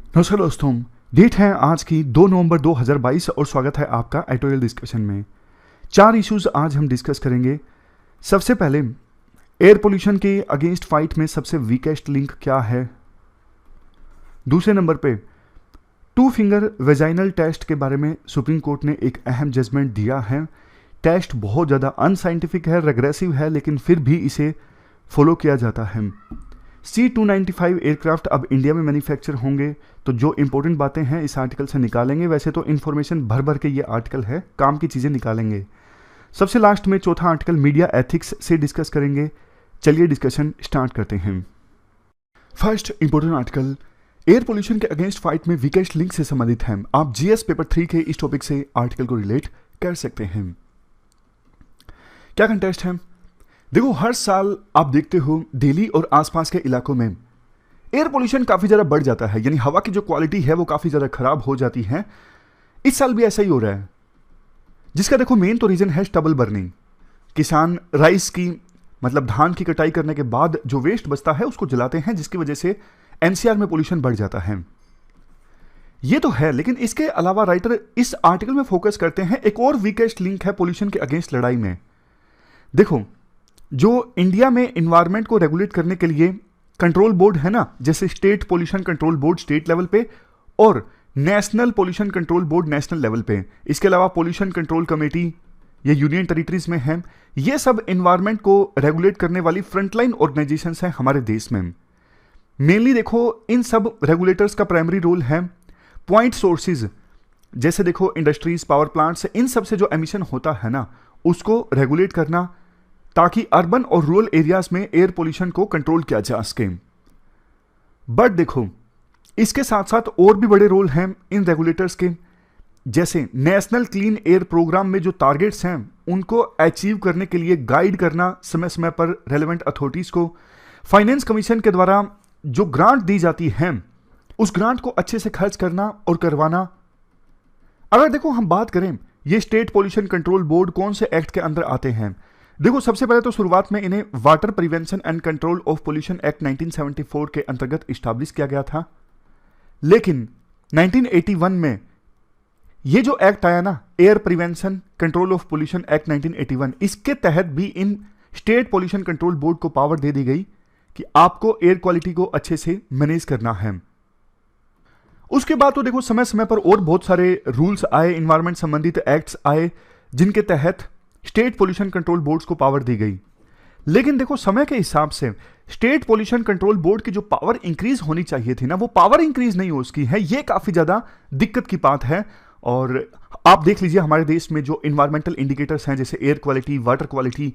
नमस्कार दोस्तों। डेट है आज की 2 नवंबर 2022 और स्वागत है आपका एडिटोरियल डिस्कशन में। 4 इश्यूज आज हम डिस्कस करेंगे। सबसे पहले एयर पोल्यूशन के अगेंस्ट फाइट में सबसे वीकेस्ट लिंक क्या है। दूसरे नंबर पे 2 फिंगर वेजाइनल टेस्ट के बारे में सुप्रीम कोर्ट ने एक अहम जजमेंट दिया है। टेस्ट बहुत ज़्यादा अनसाइंटिफिक है, रेग्रेसिव है, लेकिन फिर भी इसे फॉलो किया जाता है। C-295 एयरक्राफ्ट अब इंडिया में मैन्युफैक्चर होंगे, तो जो इंपॉर्टेंट बातें हैं इस आर्टिकल से निकालेंगे। वैसे तो इन्फॉर्मेशन भर भर के ये आर्टिकल है, काम की चीज़ें निकालेंगे। सबसे लास्ट में चौथा आर्टिकल मीडिया एथिक्स से डिस्कस करेंगे। चलिए डिस्कशन स्टार्ट करते हैं। First important article air pollution के अगेंस्ट फाइट में वीकेस्ट लिंक से संबंधित है। आप जीएस पेपर 3 के इस टॉपिक से आर्टिकल को रिलेट कर सकते हैं। क्या कंटेस्ट है? देखो, हर साल आप देखते हो दिल्ली और आसपास के इलाकों में एयर पोल्यूशन काफ़ी ज़्यादा बढ़ जाता है, यानी हवा की जो क्वालिटी है वो काफ़ी ज़्यादा खराब हो जाती है। इस साल भी ऐसा ही हो रहा है, जिसका देखो मेन तो रीज़न है स्टबल बर्निंग। किसान राइस की मतलब धान की कटाई करने के बाद जो वेस्ट बचता है उसको जलाते हैं, जिसकी वजह से एनसीआर में पोल्यूशन बढ़ जाता है। ये तो है, लेकिन इसके अलावा राइटर इस आर्टिकल में फोकस करते हैं एक और वीकेस्ट लिंक है पोल्यूशन के अगेंस्ट लड़ाई में। देखो, जो इंडिया में इन्वायरमेंट को रेगुलेट करने के लिए कंट्रोल बोर्ड है ना, जैसे state pollution control board state level पे और national pollution control board national level पे, इसके अलावा पोल्यूशन कंट्रोल कमेटी ये यूनियन टेरिटरीज में है। ये सब इन्वायरमेंट को रेगुलेट करने वाली फ्रंटलाइन ऑर्गेनाइजेशंस हैं हमारे देश में। मेनली देखो, इन सब रेगुलेटर्स का प्राइमरी रोल है पॉइंट सोर्सेज, जैसे देखो इंडस्ट्रीज, पावर प्लांट्स, इन सब से जो एमिशन होता है ना उसको रेगुलेट करना, ताकि अर्बन और रूरल एरियाज में एयर पोल्यूशन को कंट्रोल किया जा सके। बट देखो, इसके साथ साथ और भी बड़े रोल हैं इन रेगुलेटर्स के, जैसे नेशनल क्लीन एयर प्रोग्राम में जो टारगेट्स हैं उनको अचीव करने के लिए गाइड करना समय समय पर रेलेवेंट अथॉरिटीज को। फाइनेंस कमीशन के द्वारा जो ग्रांट दी जाती है उस ग्रांट को अच्छे से खर्च करना और करवाना। अगर देखो हम बात करें ये स्टेट पोल्यूशन कंट्रोल बोर्ड कौन से एक्ट के अंदर आते हैं, देखो सबसे पहले तो शुरुआत में इन्हें water prevention and control of pollution act 1974 के अंतर्गत इस्टेब्लिश किया गया था। लेकिन 1981 में ये जो एक्ट आया ना, air prevention control of pollution act 1981, इसके तहत भी इन स्टेट पोल्यूशन कंट्रोल बोर्ड को पावर दे दी गई कि आपको एयर क्वालिटी को अच्छे से मैनेज करना है। उसके बाद तो देखो समय समय पर और बहुत सारे रूल्स आए, इन्वायरमेंट संबंधित एक्ट्स आए, जिनके तहत स्टेट पोल्यूशन कंट्रोल बोर्ड्स को पावर दी गई। लेकिन देखो समय के हिसाब से स्टेट पोल्यूशन कंट्रोल बोर्ड की जो पावर इंक्रीज होनी चाहिए थी ना, वो पावर इंक्रीज नहीं हो उसकी है। ये काफी ज्यादा दिक्कत की बात है। और आप देख लीजिए हमारे देश में जो इन्वायरमेंटल इंडिकेटर्स हैं, जैसे एयर क्वालिटी, वाटर क्वालिटी,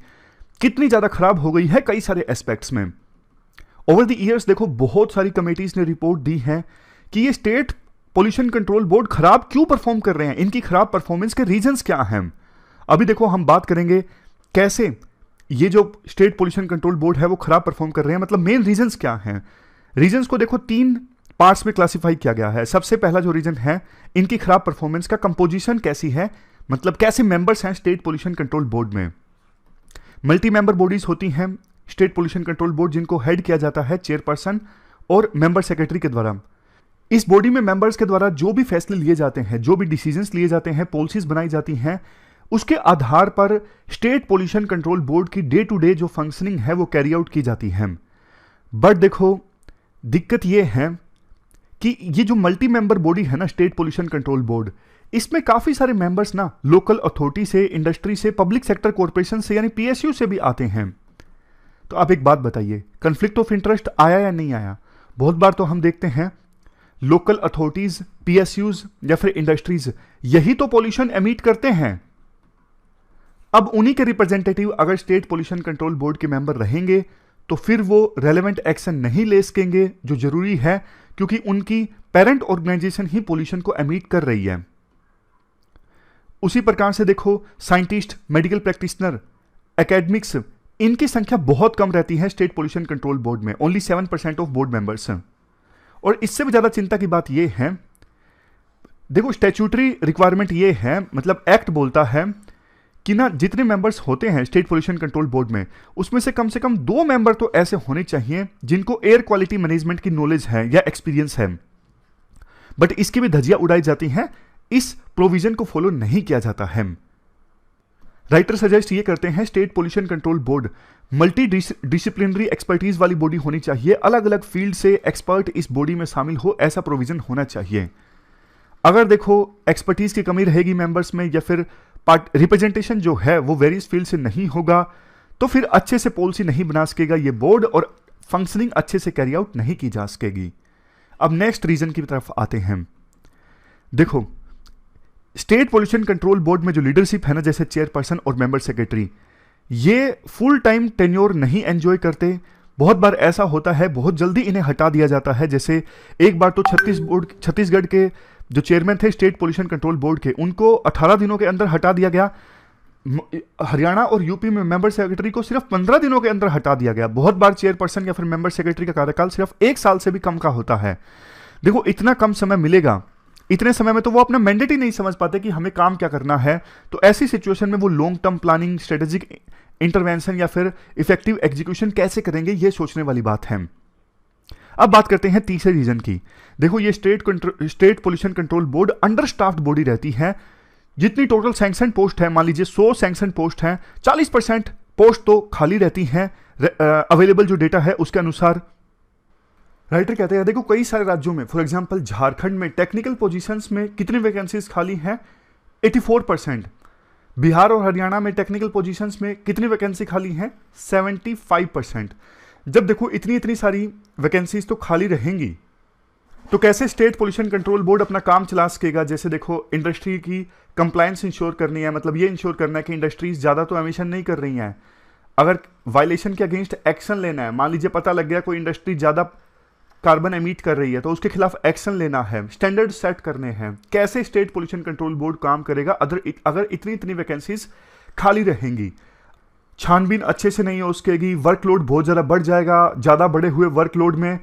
कितनी ज्यादा खराब हो गई है कई सारे एस्पेक्ट्स में। ओवर द ईयर्स देखो बहुत सारी कमेटीज ने रिपोर्ट दी है कि ये स्टेट पोल्यूशन कंट्रोल बोर्ड खराब क्यों परफॉर्म कर रहे हैं, इनकी खराब परफॉर्मेंस के रीजंस क्या हैं। अभी देखो हम बात करेंगे कैसे ये जो स्टेट पोल्यूशन कंट्रोल बोर्ड है वो खराब परफॉर्म कर रहे हैं, मतलब मेन रीजंस क्या हैं। रीजंस को देखो 3 पार्ट्स में क्लासिफाई किया गया है। सबसे पहला जो रीजन है इनकी खराब परफॉर्मेंस का, कंपोजिशन कैसी है, मतलब कैसे मेंबर्स हैं स्टेट पोल्यूशन कंट्रोल बोर्ड में। मल्टी मेंबर बॉडीज होती हैं स्टेट पोल्यूशन कंट्रोल बोर्ड, जिनको हेड किया जाता है चेयरपर्सन और मेंबर सेक्रेटरी के द्वारा। इस बॉडी में मेंबर्स के द्वारा जो भी फैसले लिए जाते हैं, जो भी डिसीजंस लिए जाते हैं, पॉलिसीज बनाई जाती हैं, उसके आधार पर स्टेट पोल्यूशन कंट्रोल बोर्ड की डे टू डे जो फंक्शनिंग है वो कैरी आउट की जाती है। बट देखो दिक्कत ये है कि ये जो मल्टी मेंबर बॉडी है ना स्टेट पोल्यूशन कंट्रोल बोर्ड, इसमें काफी सारे मेंबर्स ना लोकल अथॉरिटी से, इंडस्ट्री से, पब्लिक सेक्टर कॉर्पोरेशन से यानी पीएसयू से भी आते हैं। तो आप एक बात बताइए, कन्फ्लिक्ट ऑफ इंटरेस्ट आया या नहीं आया? बहुत बार तो हम देखते हैं लोकल अथॉरिटीज, पीएसयूज या फिर इंडस्ट्रीज यही तो पोल्यूशन एमिट करते हैं। अब उन्हीं के रिप्रेजेंटेटिव अगर स्टेट पोल्यूशन कंट्रोल बोर्ड के मेंबर रहेंगे तो फिर वो रेलेवेंट एक्शन नहीं ले सकेंगे जो जरूरी है, क्योंकि उनकी पेरेंट ऑर्गेनाइजेशन ही पोल्यूशन को एमिट कर रही है। उसी प्रकार से देखो साइंटिस्ट, मेडिकल प्रैक्टिशनर, एकेडमिक्स, इनकी संख्या बहुत कम रहती है स्टेट पोल्यूशन कंट्रोल बोर्ड में, ओनली 7% ऑफ बोर्ड मेंबर्स हैं। और इससे भी ज्यादा चिंता की बात यह है, देखो स्टैट्यूटरी रिक्वायरमेंट ये है, मतलब एक्ट बोलता है कि ना जितने मेंबर्स होते हैं स्टेट पोल्यूशन कंट्रोल बोर्ड में, उसमें से कम 2 मेंबर तो ऐसे होने चाहिए जिनको एयर क्वालिटी मैनेजमेंट की नॉलेज है या एक्सपीरियंस है। बट इसकी भी धज्जियां उड़ाई जाती हैं, इस प्रोविजन को फॉलो नहीं किया जाता है। राइटर सजेस्ट ये करते हैं state pollution control board multi disciplinary expertise वाली बॉडी होनी चाहिए, अलग अलग फील्ड से एक्सपर्ट इस बॉडी में शामिल हो, ऐसा प्रोविजन होना चाहिए। अगर देखो एक्सपर्टीज की कमी रहेगी मेंबर्स में, या फिर रिप्रेजेंटेशन जो है वो वेरियस फील्ड से नहीं होगा, तो फिर अच्छे से पॉलिसी नहीं बना सकेगा ये बोर्ड और फंक्शनिंग अच्छे से कैरी आउट नहीं की जा सकेगी। अब नेक्स्ट रीजन की तरफ आते हैं। देखो स्टेट पोल्यूशन कंट्रोल बोर्ड में जो लीडरशिप है ना, जैसे चेयरपर्सन और मेंबर सेक्रेटरी, ये फुल टाइम टेन्योर नहीं एंजॉय करते। बहुत बार ऐसा होता है, बहुत जल्दी इन्हें हटा दिया जाता है। जैसे एक बार तो छत्तीसगढ़ के जो चेयरमैन थे स्टेट पोल्यूशन कंट्रोल बोर्ड के, उनको 18 दिनों के अंदर हटा दिया गया। हरियाणा और यूपी में मेंबर सेक्रेटरी को सिर्फ 15 दिनों के अंदर हटा दिया गया। बहुत बार चेयरपर्सन या फिर मेंबर सेक्रेटरी का कार्यकाल सिर्फ 1 साल से भी कम का होता है। देखो इतना कम समय मिलेगा, इतने समय में तो वो अपना मैंडेट ही नहीं समझ पाते कि हमें काम क्या करना है। तो ऐसी सिचुएशन में वो long term planning, strategic intervention या फिर इफेक्टिव एग्जीक्यूशन कैसे करेंगे, ये सोचने वाली बात है। अब बात करते हैं तीसरे रीजन की। देखो ये state pollution control board under staffed body रहती है। जितनी टोटल सैंक्शन पोस्ट है, मान लीजिए 100 सैंक्शन पोस्ट है, 40% पोस्ट तो खाली रहती हैं अवेलेबल जो डेटा है उसके अनुसार। राइटर कहते हैं देखो कई सारे राज्यों में, फॉर एग्जांपल झारखंड में टेक्निकल पोजीशंस में कितनी वैकेंसीज खाली हैं, 84%। बिहार और हरियाणा में टेक्निकल पोजीशंस में कितनी वैकेंसी खाली हैं, 75%। जब देखो इतनी सारी वैकेंसीज तो खाली रहेंगी, तो कैसे स्टेट पोल्यूशन कंट्रोल बोर्ड अपना काम चला सकेगा। जैसे देखो इंडस्ट्री की कंप्लायंस इंश्योर करनी है, मतलब ये इंश्योर करना है कि इंडस्ट्रीज ज़्यादा तो एमिशन नहीं कर रही हैं। अगर वायलेशन के अगेंस्ट एक्शन लेना है, मान लीजिए पता लग गया कोई इंडस्ट्री ज़्यादा कार्बन एमिट कर रही है, तो उसके खिलाफ एक्शन लेना है, स्टैंडर्ड सेट करने हैं। कैसे स्टेट पोल्यूशन कंट्रोल बोर्ड काम करेगा अगर इतनी वैकेंसीज खाली रहेंगी। छानबीन अच्छे से नहीं हो सकेगी, वर्कलोड बहुत ज़्यादा बढ़ जाएगा। ज़्यादा बढ़े हुए वर्कलोड में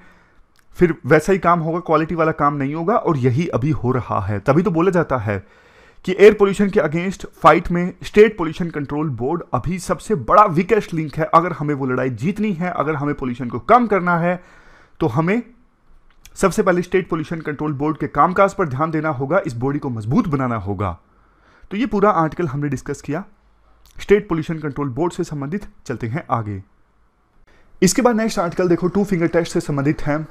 फिर वैसा ही काम होगा, क्वालिटी वाला काम नहीं होगा, और यही अभी हो रहा है। तभी तो बोला जाता है कि एयर पोल्यूशन के अगेंस्ट फाइट में स्टेट पोल्यूशन कंट्रोल बोर्ड अभी सबसे बड़ा वीकेस्ट लिंक है। अगर हमें वो लड़ाई जीतनी है, अगर हमें पोल्यूशन को कम करना है, तो हमें सबसे पहले स्टेट पोल्यूशन कंट्रोल बोर्ड के कामकाज पर ध्यान देना होगा, इस बॉडी को मजबूत बनाना होगा। तो ये पूरा आर्टिकल हमने डिस्कस किया स्टेट पोल्यूशन कंट्रोल बोर्ड से संबंधित। चलते हैं आगे। इसके बाद नेक्स्ट आर्टिकल देखो 2 फिंगर टेस्ट से संबंधित है।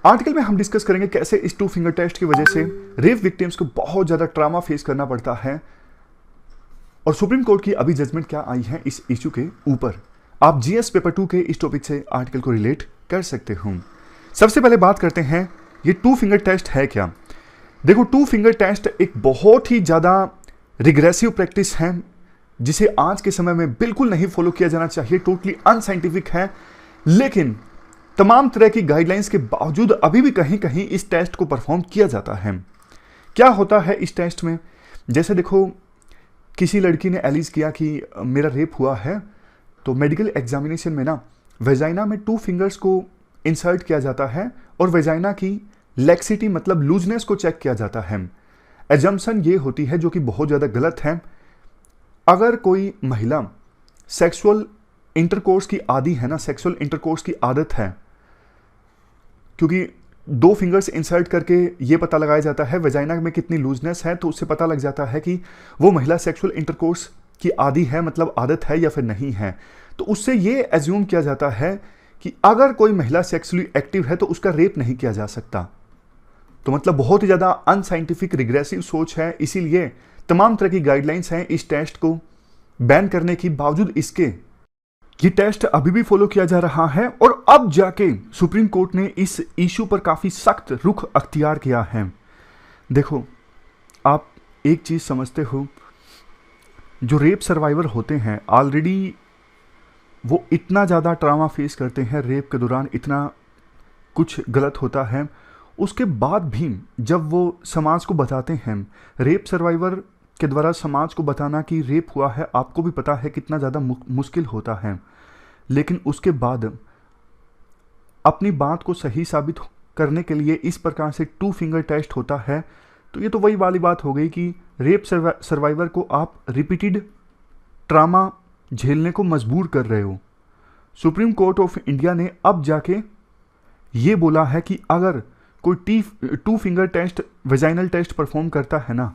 आर्टिकल में हम डिस्कस करेंगे कैसे इस 2 फिंगर टेस्ट की वजह से रेप विक्टिम्स को बहुत ज्यादा ट्रामा फेस करना पड़ता है, और सुप्रीम कोर्ट की अभी जजमेंट क्या आई है इस इश्यू के ऊपर। आप जीएस पेपर 2 के इस टॉपिक से आर्टिकल को रिलेट कर सकते हो। सबसे पहले बात करते हैं ये 2 फिंगर टेस्ट है क्या। देखो 2 फिंगर टेस्ट एक बहुत ही ज्यादा रिग्रेसिव प्रैक्टिस है, जिसे आज के समय में बिल्कुल नहीं फॉलो किया जाना चाहिए, टोटली अनसाइंटिफिक है। लेकिन तमाम तरह की गाइडलाइंस के बावजूद अभी भी कहीं कहीं इस टेस्ट को परफॉर्म किया जाता है। क्या होता है इस टेस्ट में, जैसे देखो किसी लड़की ने एलिज किया कि मेरा रेप हुआ है, तो मेडिकल एग्जामिनेशन में ना वेजाइना में 2 फिंगर्स को इंसर्ट किया जाता है और वेजाइना की लैक्सिटी मतलब लूजनेस को चेक किया जाता है। एजम्पशन ये होती है, जो कि बहुत ज़्यादा गलत है, अगर कोई महिला सेक्सुअल इंटरकोर्स की आदी है ना, सेक्सुअल इंटरकोर्स की आदत है, क्योंकि 2 फिंगर्स इंसर्ट करके ये पता लगाया जाता है वेजाइना में कितनी लूजनेस है, तो उससे पता लग जाता है कि वो महिला सेक्सुअल इंटरकोर्स की आदी है, मतलब आदत है या फिर नहीं है। तो उससे ये एज्यूम किया जाता है कि अगर कोई महिला सेक्सुअली एक्टिव है तो उसका रेप नहीं किया जा सकता। तो मतलब बहुत ही ज़्यादा अनसाइंटिफिक रिग्रेसिव सोच है। इसीलिए तमाम तरह की गाइडलाइंस हैं इस टेस्ट को बैन करने की, बावजूद इसके ये टेस्ट अभी भी फॉलो किया जा रहा है। और अब जाके सुप्रीम कोर्ट ने इस इशू पर काफ़ी सख्त रुख अख्तियार किया है। देखो आप एक चीज़ समझते हो, जो रेप सर्वाइवर होते हैं ऑलरेडी वो इतना ज़्यादा ट्रामा फेस करते हैं, रेप के दौरान इतना कुछ गलत होता है, उसके बाद भी जब वो समाज को बताते हैं, रेप सर्वाइवर के द्वारा समाज को बताना कि रेप हुआ है, आपको भी पता है कितना ज़्यादा मुश्किल होता है। लेकिन उसके बाद अपनी बात को सही साबित करने के लिए इस प्रकार से 2 फिंगर टेस्ट होता है। तो ये तो वही वाली बात हो गई कि रेप सर्वाइवर को आप रिपीटेड ट्रामा झेलने को मजबूर कर रहे हो। सुप्रीम कोर्ट ऑफ इंडिया ने अब जाके ये बोला है कि अगर कोई two finger test, vaginal test perform करता है ना,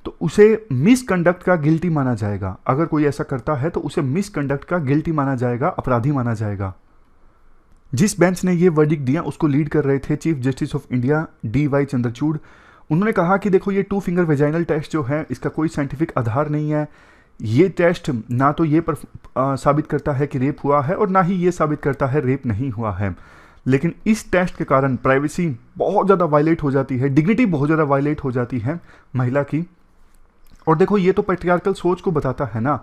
तो उसे मिसकंडक्ट का गिल्टी माना जाएगा। अगर कोई ऐसा करता है तो उसे मिसकंडक्ट का गिल्टी माना जाएगा, अपराधी माना जाएगा। जिस बेंच ने ये वर्डिक्ट दिया उसको लीड कर रहे थे chief justice of India DY Chandrachud. उन्होंने कहा कि देखो, ये टू फिंगर वेजाइनल टेस्ट जो है इसका कोई साइंटिफिक आधार नहीं है। ये टेस्ट ना तो ये साबित करता है कि रेप हुआ है और ना ही ये साबित करता है रेप नहीं हुआ है। लेकिन इस टेस्ट के कारण प्राइवेसी बहुत ज़्यादा वायलेट हो जाती है, डिग्निटी बहुत ज़्यादा वायलेट हो जाती है महिला की। और देखो, ये तो पैट्रियार्कल सोच को बताता है ना,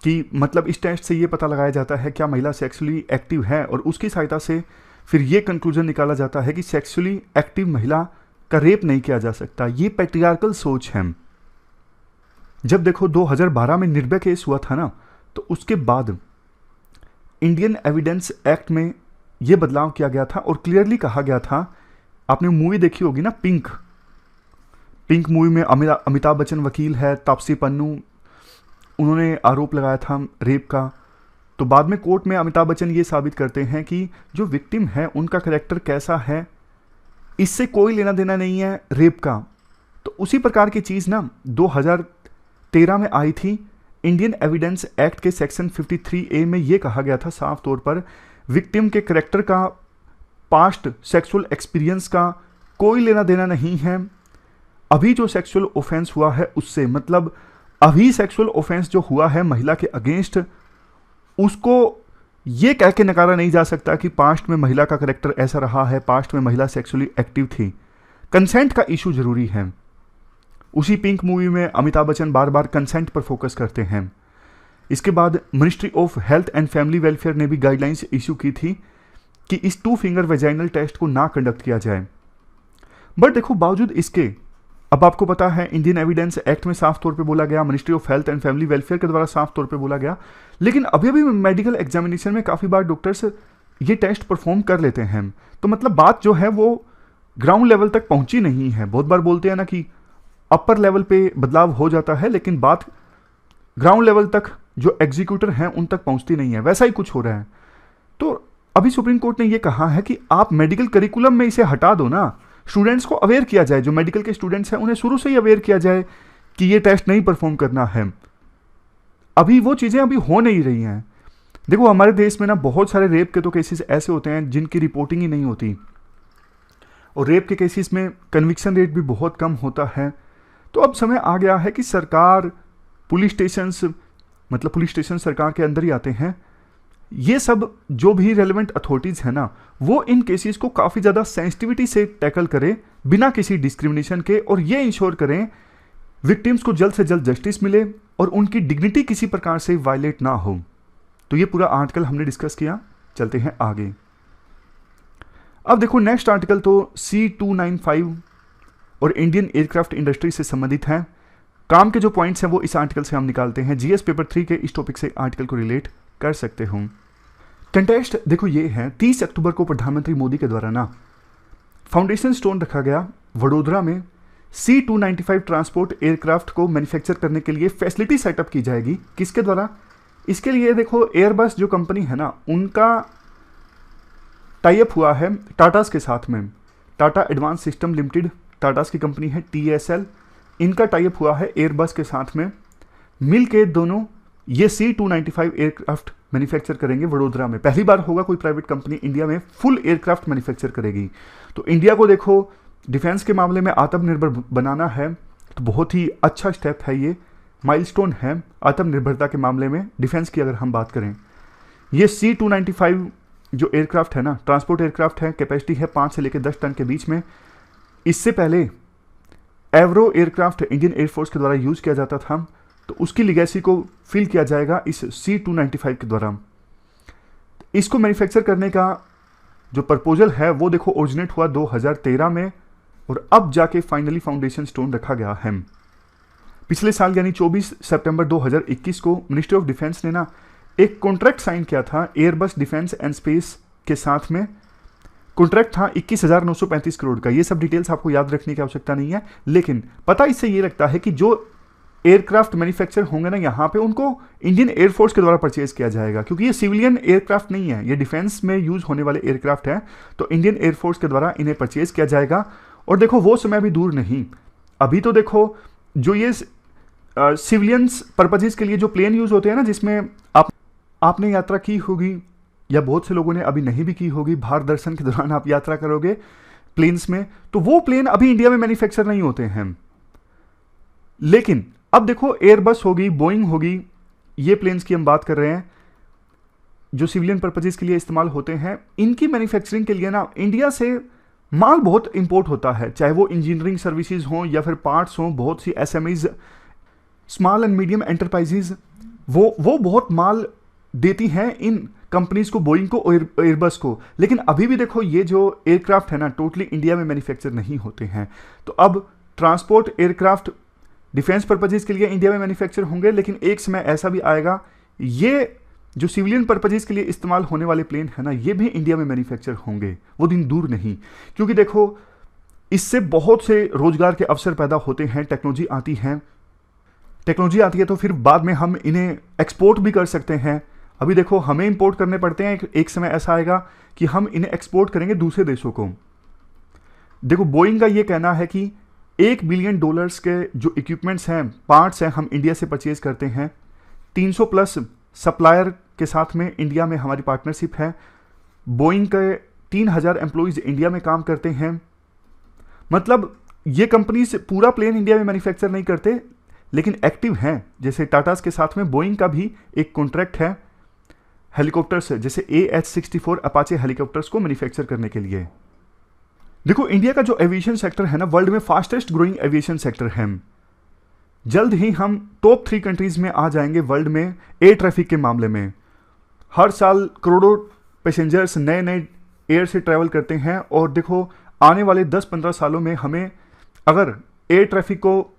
कि मतलब इस टेस्ट से ये पता लगाया जाता है क्या महिला सेक्सुअली एक्टिव है, और उसकी सहायता से फिर ये कंक्लूजन निकाला जाता है कि सेक्सुअली एक्टिव महिला का रेप नहीं किया जा सकता। ये पैट्रियार्कल सोच है। जब देखो 2012 में निर्भया केस हुआ था ना, तो उसके बाद इंडियन एविडेंस एक्ट में ये बदलाव किया गया था और क्लियरली कहा गया था, आपने मूवी देखी होगी ना पिंक मूवी में अमिताभ बच्चन वकील है, तापसी पन्नू, उन्होंने आरोप लगाया था रेप का। तो बाद में कोर्ट में अमिताभ बच्चन ये साबित करते हैं कि जो विक्टिम है उनका कैरेक्टर कैसा है, इससे कोई लेना देना नहीं है रेप का। तो उसी प्रकार की चीज़ ना 2013 में आई थी। इंडियन एविडेंस एक्ट के सेक्शन 53A में ये कहा गया था साफ तौर पर, विक्टिम के कैरेक्टर का, पास्ट सेक्सुअल एक्सपीरियंस का कोई लेना देना नहीं है अभी जो सेक्सुअल ऑफेंस हुआ है उससे। मतलब अभी सेक्सुअल ऑफेंस जो हुआ है महिला के अगेंस्ट, उसको ये कह के नकारा नहीं जा सकता कि पास्ट में महिला का कैरेक्टर ऐसा रहा है, पास्ट में महिला सेक्सुअली एक्टिव थी। कंसेंट का इशू जरूरी है। उसी पिंक मूवी में अमिताभ बच्चन बार बार कंसेंट पर फोकस करते हैं। इसके बाद ministry of health and family welfare ने भी गाइडलाइंस इशू की थी कि इस टू फिंगर वेजाइनल टेस्ट को ना कंडक्ट किया जाए। बट देखो, बावजूद इसके, अब आपको पता है इंडियन एविडेंस एक्ट में साफ तौर पे बोला गया, ministry of health and family welfare के द्वारा साफ तौर पे बोला गया, लेकिन अभी भी मेडिकल एग्जामिनेशन में काफ़ी बार डॉक्टर्स ये टेस्ट परफॉर्म कर लेते हैं। तो मतलब बात जो है वो ग्राउंड लेवल तक पहुंची नहीं है। बहुत बार बोलते हैं ना कि अपर लेवल पे बदलाव हो जाता है, लेकिन बात ग्राउंड लेवल तक जो एग्जीक्यूटर हैं उन तक पहुंचती नहीं है। वैसा ही कुछ हो रहा है। तो अभी सुप्रीम कोर्ट ने ये कहा है कि आप मेडिकल करिकुलम में इसे हटा दो ना, स्टूडेंट्स को अवेयर किया जाए, जो मेडिकल के स्टूडेंट्स हैं उन्हें शुरू से ही अवेयर किया जाए कि ये टेस्ट नहीं परफॉर्म करना है। अभी वो चीज़ें अभी हो नहीं रही हैं। देखो, हमारे देश में ना बहुत सारे रेप के तो केसेस ऐसे होते हैं जिनकी रिपोर्टिंग ही नहीं होती, और रेप के केसेस में कन्विक्शन रेट भी बहुत कम होता है। तो अब समय आ गया है कि सरकार, पुलिस स्टेशन सरकार के अंदर ही आते हैं। ये सब जो भी रेलेवेंट अथॉरिटीज़ हैं ना, वो इन केसेस को काफ़ी ज़्यादा सेंसिटिविटी से टैकल करें बिना किसी डिस्क्रिमिनेशन के, और ये इंश्योर करें विक्टिम्स को जल्द से जल्द जस्टिस मिले और उनकी डिग्निटी किसी प्रकार से वायलेट ना हो। तो ये पूरा आर्टिकल हमने डिस्कस किया। चलते हैं आगे। अब देखो, नेक्स्ट आर्टिकल तो C295 और इंडियन एयरक्राफ्ट इंडस्ट्री से संबंधित है। काम के जो पॉइंट्स हैं वो इस आर्टिकल से हम निकालते हैं। GS पेपर 3 के इस टॉपिक से आर्टिकल को रिलेट कर सकते हो। कंटेस्ट देखो ये है, 30 अक्टूबर को प्रधानमंत्री मोदी के द्वारा ना फाउंडेशन स्टोन रखा गया वडोदरा में। C295 ट्रांसपोर्ट एयरक्राफ्ट को मैन्युफैक्चर करने के लिए फैसिलिटी सेटअप की जाएगी। किसके द्वारा? इसके लिए देखो, एयरबस जो कंपनी है ना, उनका टाई अप हुआ है टाटास के साथ में। Tata advance system limited Tatas की कंपनी है, TSL, इनका टाई अप हुआ है एयरबस के साथ में। मिल के दोनों ये C295 एयरक्राफ्ट मैन्युफैक्चर करेंगे वडोदरा में। पहली बार होगा कोई प्राइवेट कंपनी इंडिया में फुल एयरक्राफ्ट मैन्युफैक्चर करेगी। तो इंडिया को देखो डिफेंस के मामले में आत्मनिर्भर बनाना है, तो बहुत ही अच्छा स्टेप है, ये माइलस्टोन है आत्मनिर्भरता के मामले में डिफेंस की अगर हम बात करें। ये C295 जो एयरक्राफ्ट है ना, ट्रांसपोर्ट एयरक्राफ्ट है, कैपेसिटी है 5 से लेकर 10 टन के बीच में। इससे पहले एवरो एयरक्राफ्ट इंडियन एयरफोर्स के द्वारा यूज़ किया जाता था, तो उसकी लिगेसी को फिल किया जाएगा इस C295 के द्वारा। इसको मैन्युफैक्चर करने का जो प्रपोजल है वो देखो ओरिजिनेट हुआ 2013 में, और अब जाके फाइनली फाउंडेशन स्टोन रखा गया है। पिछले साल यानी 24 सितंबर 2021 को मिनिस्ट्री ऑफ डिफेंस ने ना एक कॉन्ट्रैक्ट साइन किया था एयरबस डिफेंस एंड स्पेस के साथ में। कॉन्ट्रैक्ट था 21,935 करोड़ का। ये सब डिटेल्स आपको याद रखने की आवश्यकता नहीं है, लेकिन पता इससे ये लगता है कि जो एयरक्राफ्ट मैन्युफैक्चर होंगे ना यहाँ पे, उनको इंडियन एयरफोर्स के द्वारा परचेज किया जाएगा, क्योंकि ये सिविलियन एयरक्राफ्ट नहीं है, ये डिफेंस में यूज होने वाले एयरक्राफ्ट है, तो इंडियन एयरफोर्स के द्वारा इन्हें परचेज किया जाएगा। और देखो वो समय भी दूर नहीं, अभी तो देखो जो ये सिविलियंस पर्पजेज के लिए जो प्लेन यूज होते हैं ना, जिसमें आपने यात्रा की होगी या बहुत से लोगों ने अभी नहीं भी की होगी, भारत दर्शन के दौरान आप यात्रा करोगे प्लेन्स में, तो वो प्लेन अभी इंडिया में मैन्युफैक्चर नहीं होते हैं। लेकिन अब देखो एयरबस होगी, बोइंग होगी, ये प्लेन्स की हम बात कर रहे हैं जो सिविलियन पर्पजेज के लिए इस्तेमाल होते हैं, इनकी मैन्युफैक्चरिंग के लिए ना इंडिया से माल बहुत इंपोर्ट होता है, चाहे वो इंजीनियरिंग सर्विसेज हों या फिर पार्ट्स हों। बहुत सी SMEs, small and medium enterprises, वो बहुत माल देती हैं इन कंपनीज को, बोइंग को, एयरबस को। लेकिन अभी भी देखो ये जो एयरक्राफ्ट है ना, टोटली इंडिया में मैन्युफैक्चर नहीं होते हैं। तो अब ट्रांसपोर्ट एयरक्राफ्ट डिफेंस पर्पजेज के लिए इंडिया में मैन्युफैक्चर होंगे, लेकिन एक समय ऐसा भी आएगा ये जो सिविलियन पर्पजेज के लिए इस्तेमाल होने वाले प्लेन है ना, ये भी इंडिया में मैन्युफैक्चर होंगे, वो दिन दूर नहीं। क्योंकि देखो इससे बहुत से रोजगार के अवसर पैदा होते हैं, टेक्नोलॉजी आती है तो फिर बाद में हम इन्हें एक्सपोर्ट भी कर सकते हैं। अभी देखो हमें इंपोर्ट करने पड़ते हैं, एक समय ऐसा आएगा कि हम इन्हें एक्सपोर्ट करेंगे दूसरे देशों को। देखो बोइंग का ये कहना है कि $1 बिलियन के जो इक्विपमेंट्स हैं, पार्ट्स हैं, हम इंडिया से परचेज करते हैं। 300 प्लस सप्लायर के साथ में इंडिया में हमारी पार्टनरशिप है। बोइंग के 3000 एम्प्लॉइज इंडिया में काम करते हैं। मतलब ये कंपनीज पूरा प्लेन इंडिया में मैन्युफैक्चर नहीं करते, लेकिन एक्टिव हैं। जैसे टाटास के साथ में बोइंग का भी एक कॉन्ट्रैक्ट है हेलीकॉप्टर्स, जैसे AH-64 अपाचे हेलीकॉप्टर्स को मैन्युफैक्चर करने के लिए। देखो इंडिया का जो एविएशन सेक्टर है ना, वर्ल्ड में फास्टेस्ट ग्रोइंग एविएशन सेक्टर है। जल्द ही हम टॉप 3 कंट्रीज में आ जाएंगे वर्ल्ड में एयर ट्रैफिक के मामले में। हर साल करोड़ों पैसेंजर्स नए नए एयर से ट्रैवल करते हैं, और देखो आने वाले 10-15 सालों में हमें अगर एयर ट्रैफिक को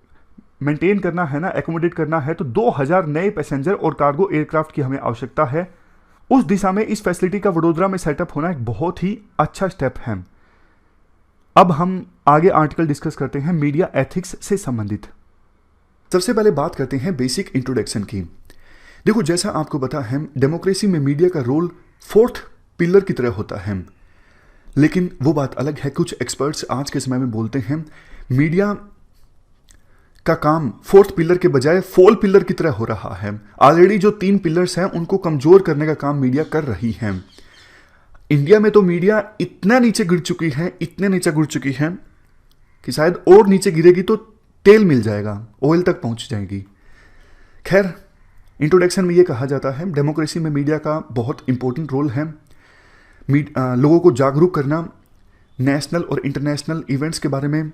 मेंटेन करना है ना, एकोमोडेट करना है, तो 2000 नए पैसेंजर और कार्गो एयरक्राफ्ट की हमें आवश्यकता है। उस दिशा में इस फैसिलिटी का वडोदरा में सेटअप होना एक बहुत ही अच्छा स्टेप है। अब हम आगे आर्टिकल डिस्कस करते हैं मीडिया एथिक्स से संबंधित। सबसे पहले बात करते हैं बेसिक इंट्रोडक्शन की। देखो जैसा आपको पता है, डेमोक्रेसी में मीडिया का रोल 4th पिलर की तरह होता है। लेकिन वो बात अलग है, कुछ एक्सपर्ट्स आज के समय में बोलते हैं मीडिया का काम 4th पिलर के बजाय 4 पिलर की तरह हो रहा है। ऑलरेडी जो 3 पिलर्स हैं उनको कमजोर करने का काम मीडिया कर रही है। इंडिया में तो मीडिया इतना नीचे गिर चुकी है, इतने नीचे गिर चुकी है कि शायद और नीचे गिरेगी तो तेल मिल जाएगा, ऑयल तक पहुंच जाएगी। खैर, इंट्रोडक्शन में ये कहा जाता है डेमोक्रेसी में मीडिया का बहुत इंपॉर्टेंट रोल है। लोगों को जागरूक करना नेशनल और इंटरनेशनल इवेंट्स के बारे में,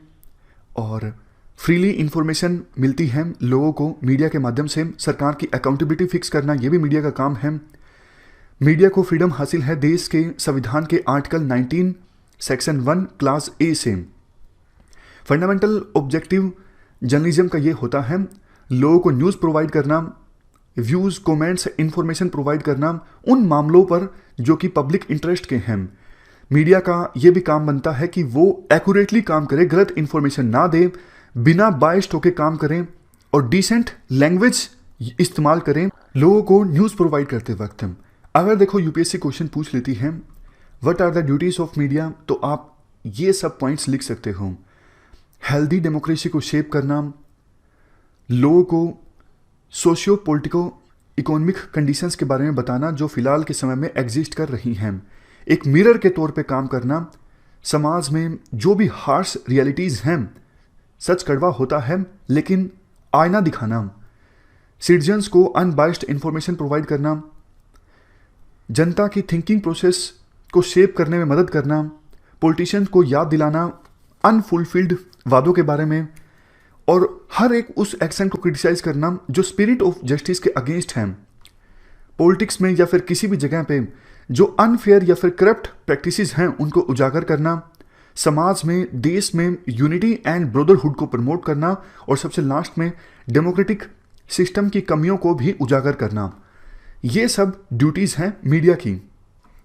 और फ्रीली इंफॉर्मेशन मिलती है लोगों को मीडिया के माध्यम से। सरकार की अकाउंटेबिलिटी फिक्स करना ये भी मीडिया का काम है। मीडिया को फ्रीडम हासिल है देश के संविधान के आर्टिकल 19 सेक्शन 1 क्लास A से। फंडामेंटल ऑब्जेक्टिव जर्नलिज्म का ये होता है लोगों को न्यूज़ प्रोवाइड करना, व्यूज़, कमेंट्स, इंफॉर्मेशन प्रोवाइड करना उन मामलों पर जो कि पब्लिक इंटरेस्ट के हैं। मीडिया का ये भी काम बनता है कि वो एक्यूरेटली काम करे, गलत इंफॉर्मेशन ना दे, बिना बायस्ड होके काम करें और डिसेंट लैंग्वेज इस्तेमाल करें लोगों को न्यूज़ प्रोवाइड करते वक्त। अगर देखो यूपीएससी क्वेश्चन पूछ लेती है what are the duties of media, तो आप ये सब पॉइंट्स लिख सकते हो। हेल्दी डेमोक्रेसी को शेप करना, लोगों को सोशियो पॉलिटिको इकोनॉमिक कंडीशंस के बारे में बताना जो फिलहाल के समय में एग्जिस्ट कर रही हैं, एक मिरर के तौर पे काम करना, समाज में जो भी हार्श रियलिटीज़ हैं, सच कड़वा होता है लेकिन आईना दिखाना, सिटीजन्स को अनबाइस्ड इंफॉर्मेशन प्रोवाइड करना, जनता की थिंकिंग प्रोसेस को शेप करने में मदद करना, पॉलिटिशियंस को याद दिलाना अनफुलफिल्ड वादों के बारे में, और हर एक उस एक्शन को क्रिटिसाइज करना जो स्पिरिट ऑफ जस्टिस के अगेंस्ट हैं। पॉलिटिक्स में या फिर किसी भी जगह पे जो अनफेयर या फिर करप्ट प्रैक्टिसेस हैं उनको उजागर करना, समाज में, देश में यूनिटी एंड ब्रदरहुड को प्रमोट करना, और सबसे लास्ट में डेमोक्रेटिक सिस्टम की कमियों को भी उजागर करना। ये सब ड्यूटीज़ हैं मीडिया की।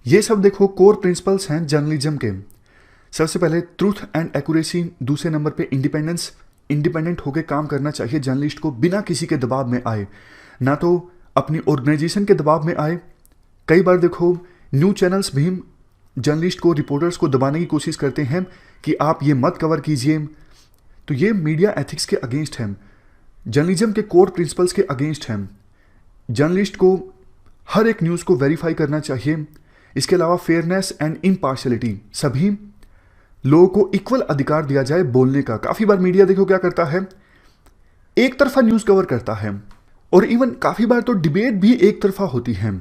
ये सब देखो कोर प्रिंसिपल्स हैं जर्नलिज्म के। सबसे पहले ट्रूथ एंड एक्यूरेसी, दूसरे नंबर पे इंडिपेंडेंस, इंडिपेंडेंट होकर काम करना चाहिए जर्नलिस्ट को, बिना किसी के दबाव में आए, ना तो अपनी ऑर्गेनाइजेशन के दबाव में आए। कई बार देखो न्यूज चैनल्स भी जर्नलिस्ट को, रिपोर्टर्स को दबाने की कोशिश करते हैं कि आप ये मत कवर कीजिए, तो ये मीडिया एथिक्स के अगेंस्ट है, जर्नलिज्म के कोर प्रिंसिपल्स के अगेंस्ट है। जर्नलिस्ट को हर एक न्यूज़ को वेरीफाई करना चाहिए। इसके अलावा फेयरनेस एंड इम्पार्शियलिटी, सभी लोगों को इक्वल अधिकार दिया जाए बोलने का। काफ़ी बार मीडिया देखो क्या करता है, एक तरफा न्यूज़ कवर करता है, और इवन काफ़ी बार तो डिबेट भी एक तरफा होती है।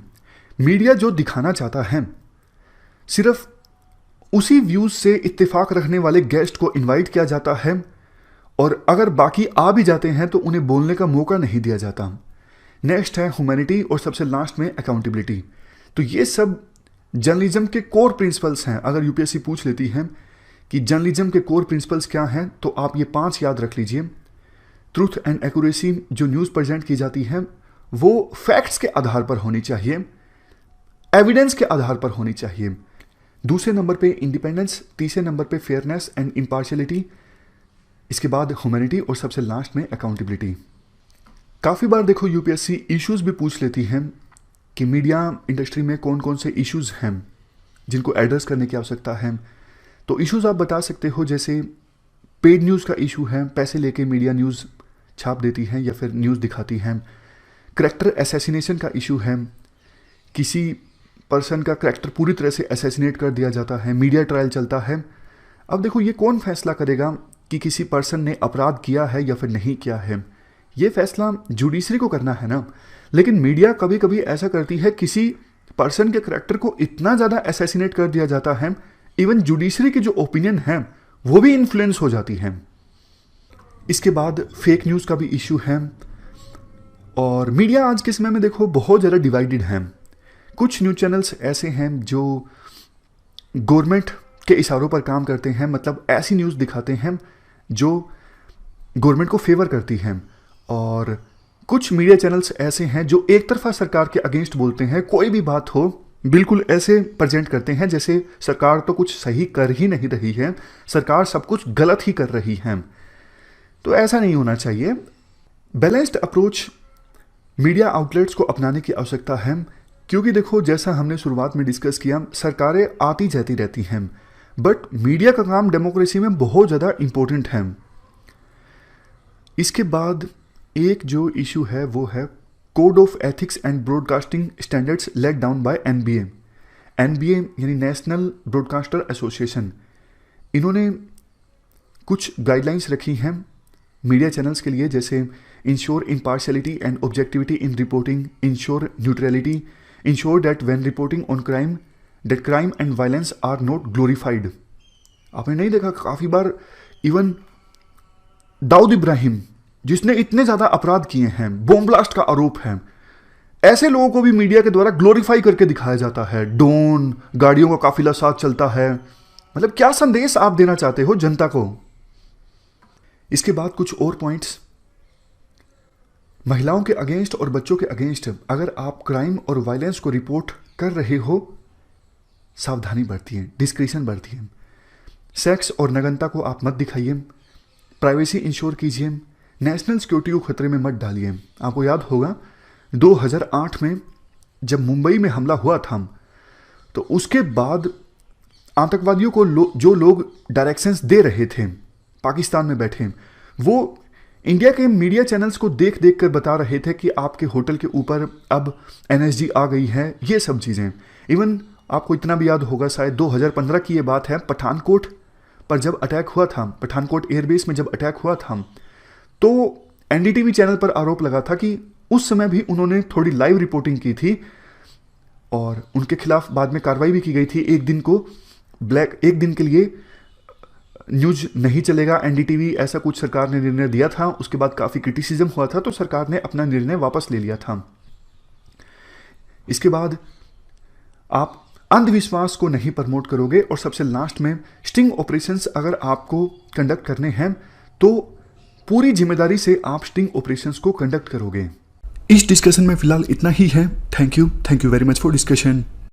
मीडिया जो दिखाना चाहता है, सिर्फ उसी व्यूज़ से इत्तेफाक रखने वाले गेस्ट को इनवाइट किया जाता है, और अगर बाकी आ भी जाते हैं तो उन्हें बोलने का मौका नहीं दिया जाता। नेक्स्ट है ह्यूमैनिटी, और सबसे लास्ट में अकाउंटेबिलिटी। तो ये सब जर्नलिज्म के कोर प्रिंसिपल्स हैं। अगर यूपीएससी पूछ लेती है कि जर्नलिज्म के कोर प्रिंसिपल्स क्या हैं, तो आप ये 5 याद रख लीजिए। ट्रूथ एंड एक्यूरेसी, जो न्यूज़ प्रेजेंट की जाती है वो फैक्ट्स के आधार पर होनी चाहिए, एविडेंस के आधार पर होनी चाहिए। दूसरे नंबर पे इंडिपेंडेंस, तीसरे नंबर पे फेयरनेस एंड इम्पार्शियलिटी, इसके बाद ह्यूमैनिटी, और सबसे लास्ट में अकाउंटेबिलिटी। काफ़ी बार देखो यूपीएससी इश्यूज़ भी पूछ लेती है कि मीडिया इंडस्ट्री में कौन कौन से इश्यूज़ हैं जिनको एड्रेस करने की आवश्यकता है। तो इश्यूज़ आप बता सकते हो, जैसे पेड न्यूज़ का इशू है, पैसे लेके मीडिया न्यूज़ छाप देती है या फिर न्यूज़ दिखाती है। करैक्टर असैसिनेशन का इशू है, किसी पर्सन का करैक्टर पूरी तरह से असैसिनेट कर दिया जाता है, मीडिया ट्रायल चलता है। अब देखो ये कौन फैसला करेगा कि किसी पर्सन ने अपराध किया है या फिर नहीं किया है, ये फैसला जुडिशरी को करना है ना। लेकिन मीडिया कभी कभी ऐसा करती है, किसी पर्सन के करैक्टर को इतना ज़्यादा असैसिनेट कर दिया जाता है, इवन जुडिशरी की जो ओपिनियन है वो भी इन्फ्लुएंस हो जाती है। इसके बाद फेक न्यूज़ का भी इशू है, और मीडिया आज के समय में देखो बहुत ज़्यादा डिवाइडेड है। कुछ न्यूज़ चैनल्स ऐसे हैं जो गवर्नमेंट के इशारों पर काम करते हैं, मतलब ऐसी न्यूज़ दिखाते हैं जो गवर्नमेंट को फेवर करती हैं, और कुछ मीडिया चैनल्स ऐसे हैं जो एक तरफा सरकार के अगेंस्ट बोलते हैं। कोई भी बात हो बिल्कुल ऐसे प्रेजेंट करते हैं जैसे सरकार तो कुछ सही कर ही नहीं रही है, सरकार सब कुछ गलत ही कर रही है। तो ऐसा नहीं होना चाहिए। बैलेंस्ड अप्रोच मीडिया आउटलेट्स को अपनाने की आवश्यकता है, क्योंकि देखो जैसा हमने शुरुआत में डिस्कस किया, सरकारें आती जाती रहती हैं, बट मीडिया का काम डेमोक्रेसी में बहुत ज़्यादा इम्पोर्टेंट है। इसके बाद एक जो इशू है वो है code of ethics and broadcasting standards laid down by NBA. NBA यानी नेशनल ब्रॉडकास्टर एसोसिएशन, इन्होंने कुछ गाइडलाइंस रखी हैं मीडिया चैनल्स के लिए, जैसे ensure impartiality and objectivity in reporting, ensure neutrality, ensure that when reporting on crime that crime and violence are not glorified. आपने नहीं देखा, काफ़ी बार इवन दाऊद इब्राहिम जिसने इतने ज़्यादा अपराध किए हैं, बॉम्ब ब्लास्ट का आरोप है, ऐसे लोगों को भी मीडिया के द्वारा ग्लोरीफाई करके दिखाया जाता है। डोन गाड़ियों का काफिला साथ चलता है, मतलब क्या संदेश आप देना चाहते हो जनता को। इसके बाद कुछ और पॉइंट्स, महिलाओं के अगेंस्ट और बच्चों के अगेंस्ट अगर आप क्राइम और वायलेंस को रिपोर्ट कर रहे हो, सावधानी बरतिए, डिस्क्रिशन बरतिए। सेक्स और नग्नता को आप मत दिखाइए, प्राइवेसी इंश्योर कीजिए, नेशनल सिक्योरिटी को खतरे में मत डालिए। आपको याद होगा 2008 में जब मुंबई में हमला हुआ था, तो उसके बाद आतंकवादियों को जो लोग डायरेक्शंस दे रहे थे पाकिस्तान में बैठे, वो इंडिया के मीडिया चैनल्स को देख देख कर बता रहे थे कि आपके होटल के ऊपर अब एनएसजी आ गई है, ये सब चीज़ें। इवन आपको इतना भी याद होगा, शायद 2015 की ये बात है, पठानकोट पर जब अटैक हुआ था, पठानकोट एयरबेस में जब अटैक हुआ था, तो एनडीटीवी चैनल पर आरोप लगा था कि उस समय भी उन्होंने थोड़ी लाइव रिपोर्टिंग की थी और उनके खिलाफ बाद में कार्रवाई भी की गई थी। एक दिन के लिए न्यूज नहीं चलेगा एनडीटीवी, ऐसा कुछ सरकार ने निर्णय दिया था। उसके बाद काफ़ी क्रिटिसिज्म हुआ था, तो सरकार ने अपना निर्णय वापस ले लिया था। इसके बाद आप अंधविश्वास को नहीं प्रमोट करोगे, और सबसे लास्ट में स्टिंग ऑपरेशंस अगर आपको कंडक्ट करने हैं तो पूरी जिम्मेदारी से आप स्टिंग ऑपरेशंस को कंडक्ट करोगे। इस डिस्कशन में फिलहाल इतना ही है। Thank you very much for discussion.